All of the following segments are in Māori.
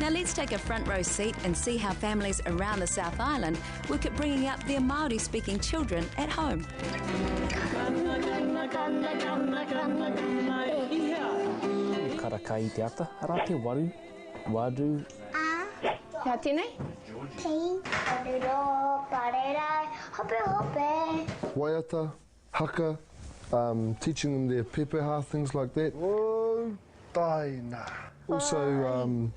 Now let's take a front row seat and see how families around the South Island work at bringing up their Māori-speaking children at home. Karakai te ata, ara te waru, waru. Kia tēnei? Ti, orero, parera, hope hope. Waiata, haka, teaching them their pepeha, things like that. Oh, taina. Also,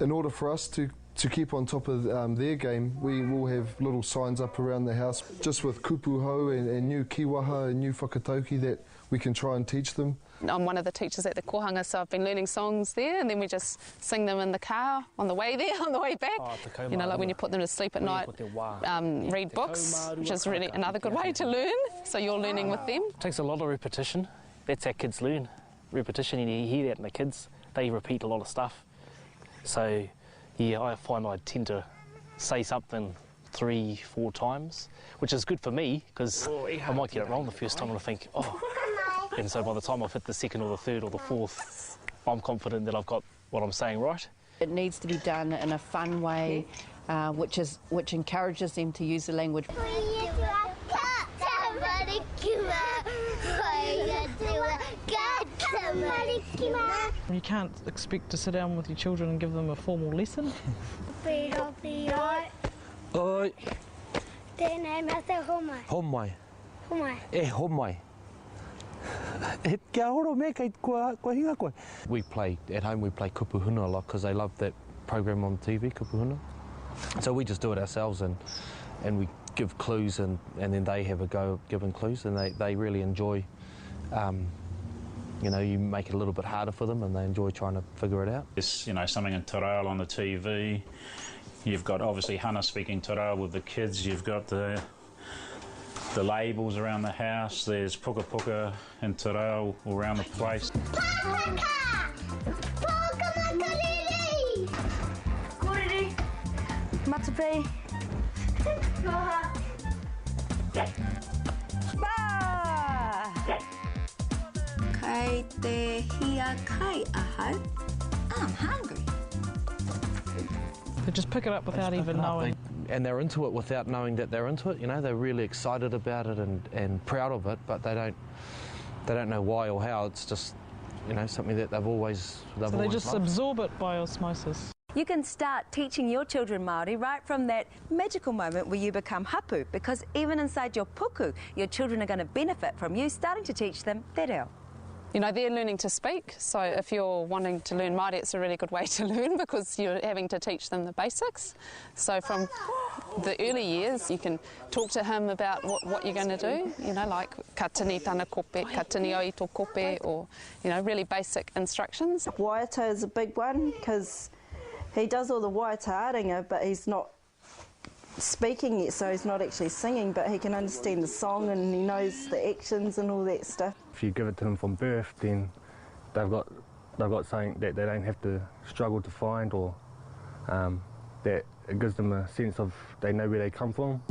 in order for us to keep on top of their game, we will have little signs up around the house just with kupuhau and new kiwaha and new whakatauki that we can try and teach them. I'm one of the teachers at the kohanga, so I've been learning songs there, and then we just sing them in the car on the way there, on the way back. You know, like when you put them to sleep at night, read books, which is really another good way to learn, so you're learning with them. It takes a lot of repetition. That's how kids learn. Repetition, and you hear that in the kids. They repeat a lot of stuff. So, yeah, I find I tend to say something 3-4 times, which is good for me, because I might get it wrong the first time and I think, oh. And so by the time I've hit the second or the third or the fourth, I'm confident that I've got what I'm saying right. It needs to be done in a fun way, which encourages them to use the language. You can't expect to sit down with your children and give them a formal lesson. Oi. Tēnei mea te homai. Homai. Homai. E homai. E kia horo me kei kua hinga koe. We play, at home we play kupuhuna a lot because they love that program on TV, kupuhuna. So we just do it ourselves and we give clues and then they have a go at giving clues and they really enjoy, you know, you make it a little bit harder for them and they enjoy trying to figure it out. There's, you know, something in te reo on the TV. You've got obviously Hannah speaking te reo with the kids. You've got the labels around the house. There's puka puka and te reo all around the place. Pāpaka! Pōka makariri! Kōriri! Matapi. Koha! Ba! Kei te hia kai ahau. I'm hungry. They just pick it up without even knowing. And they're into it without knowing that they're into it. You know, they're really excited about it and proud of it, but they don't know why or how. It's just, you know, something that they've always loved. So they just absorb it by osmosis. You can start teaching your children Māori right from that magical moment where you become hapu, because even inside your puku, your children are going to benefit from you starting to teach them te reo. You know, they're learning to speak, so if you're wanting to learn Māori, it's a really good way to learn because you're having to teach them the basics. So from the early years, you can talk to him about what you're going to do, you know, like ka tini tana kope, ka tini o i tō kope, or, you know, really basic instructions. Waiata is a big one because he does all the waiata aringa, but he's not speaking yet, so he's not actually singing, but he can understand the song and he knows the actions and all that stuff. If you give it to them from birth, then they've got something that they don't have to struggle to find, or that it gives them a sense of they know where they come from.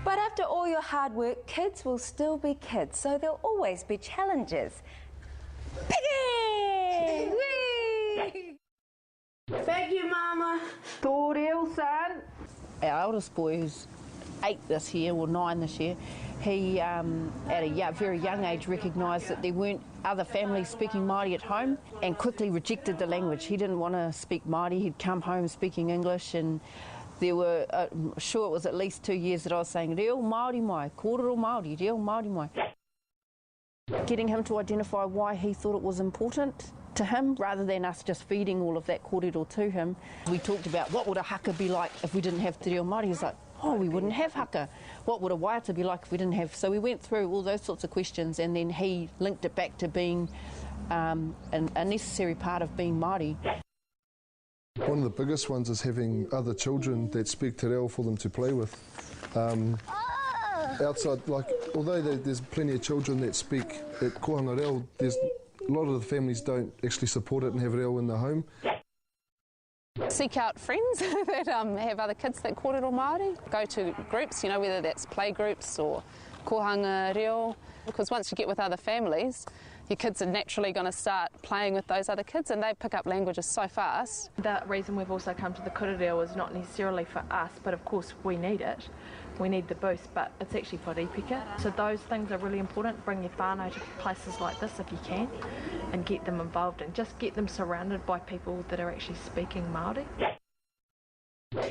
But after all your hard work, kids will still be kids, so there'll always be challenges. Piggy! Whee! Thank you, Mama. Tō reo, son. Our eldest boy, who's 8 this year, or 9 this year, he, at a very young age, recognised that there weren't other families speaking Māori at home and quickly rejected the language. He didn't want to speak Māori. He'd come home speaking English, and there were, sure it was at least 2 years that I was saying, reo Māori mai, kōrero Māori, reo Māori mai. Getting him to identify why he thought it was important to him, rather than us just feeding all of that kōrero to him. We talked about what would a haka be like if we didn't have te reo Māori. He's like, oh, we wouldn't have haka. What would a waiata be like if we didn't have? So we went through all those sorts of questions, and then he linked it back to being a necessary part of being Māori. One of the biggest ones is having other children that speak te reo for them to play with. Outside, like, although there's plenty of children that speak at kohanga reo, a lot of the families don't actually support it and have reo in their home. Seek out friends that have other kids that kōrero Māori. Go to groups, you know, whether that's play groups or kohanga reo. because once you get with other families, your kids are naturally going to start playing with those other kids and they pick up languages so fast. The reason we've also come to the kōrereo is not necessarily for us, but of course we need it. We need the boost, but it's actually for rīpika. So those things are really important. Bring your whānau to places like this if you can and get them involved and just get them surrounded by people that are actually speaking Māori.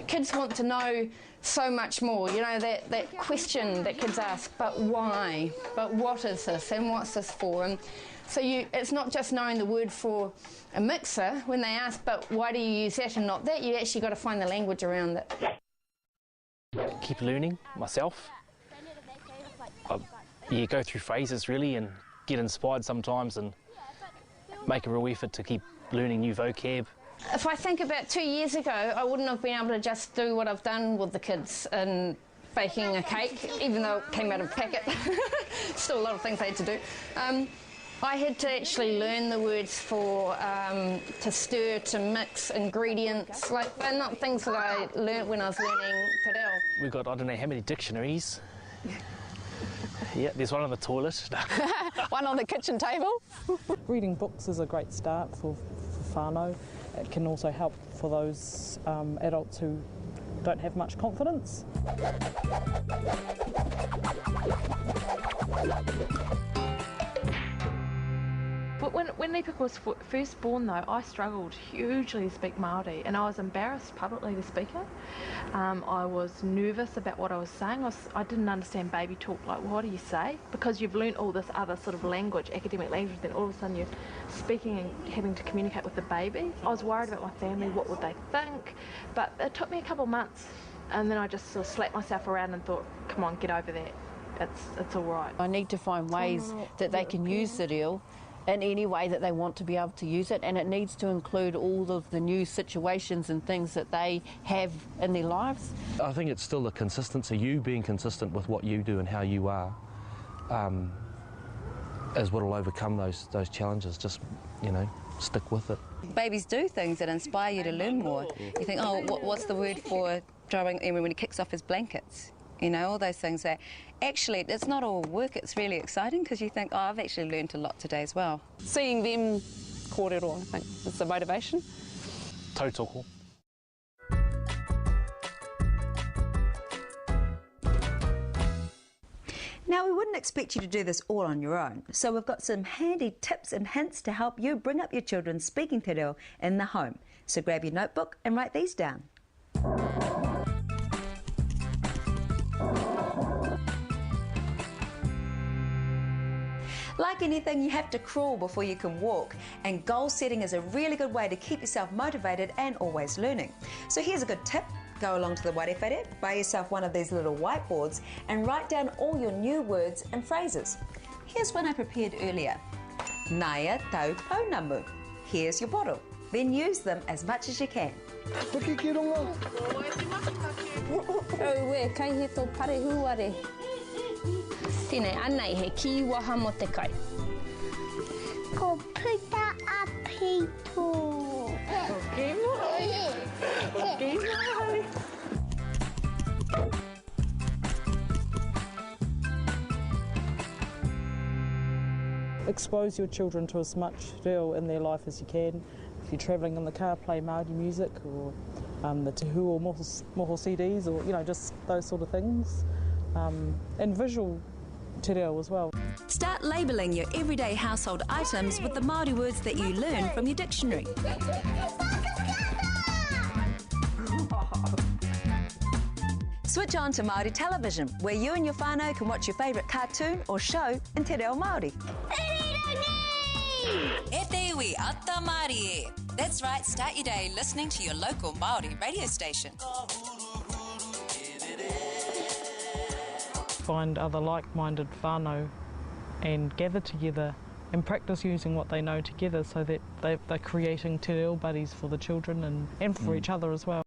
Kids want to know so much more, you know, that question that kids ask, but why? But what is this and what's this for? And so it's not just knowing the word for a mixer when they ask, but why do you use that and not that? You actually got to find the language around it. Keep learning myself. Go through phases really and get inspired sometimes and make a real effort to keep learning new vocab. If I think about 2 years ago, I wouldn't have been able to just do what I've done with the kids and baking a cake, even though it came out of a packet. Still a lot of things I had to do. I had to actually learn the words for to stir, to mix ingredients. Like, they're not things that I learnt when I was learning te reo. We've got, I don't know how many dictionaries. Yeah, there's one on the toilet. One on the kitchen table. Reading books is a great start for whānau. It can also help for those adults who don't have much confidence. But when Rīpika was first born though, I struggled hugely to speak Māori and I was embarrassed publicly to speak it. I was nervous about what I was saying. I didn't understand baby talk, like what do you say? Because you've learnt all this other sort of language, academic language, then all of a sudden you're speaking and having to communicate with the baby. I was worried about my family, what would they think? But it took me a couple of months and then I just sort of slapped myself around and thought, come on, get over that. It's all right. I need to find ways that they can use the reo in any way that they want to be able to use it, and it needs to include all of the new situations and things that they have in their lives. I think it's still the consistency, you being consistent with what you do and how you are, is what will overcome those challenges. Just, you know, stick with it. Babies do things that inspire you to learn more. You think, oh, what's the word for throwing, when he kicks off his blankets? You know, all those things that actually, it's not all work, it's really exciting because you think, oh, I've actually learned a lot today as well. Seeing them kōrero, I think, is the motivation. Tautoko. Now, we wouldn't expect you to do this all on your own, so we've got some handy tips and hints to help you bring up your children speaking te reo in the home. So grab your notebook and write these down. Like anything, you have to crawl before you can walk, and goal setting is a really good way to keep yourself motivated and always learning. So here's a good tip. Go along to the warewhere, buy yourself one of these little whiteboards and write down all your new words and phrases. Here's one I prepared earlier. Ngāi tau pounamu. Here's your bottle. Then use them as much as you can. Wiki ki runga. Au we, kai he tō pare huare. Tēnei, anei he ki waha mo te kai. Ko puta a pito. Okay, moi. Okay, moi. Expose your children to as much reo in their life as you can. If you're travelling in the car, play Māori music or the Tahu or moho CDs, or, you know, just those sort of things. And visual te reo as well. Start labelling your everyday household items with the Māori words that you learn from your dictionary. Switch on to Māori television, where you and your whānau can watch your favourite cartoon or show in te reo Māori. E te iwi a Tamariki. That's right, start your day listening to your local Māori radio station. Find other like-minded whānau and gather together and practice using what they know together, so that they're creating te reo buddies for the children and for each other as well.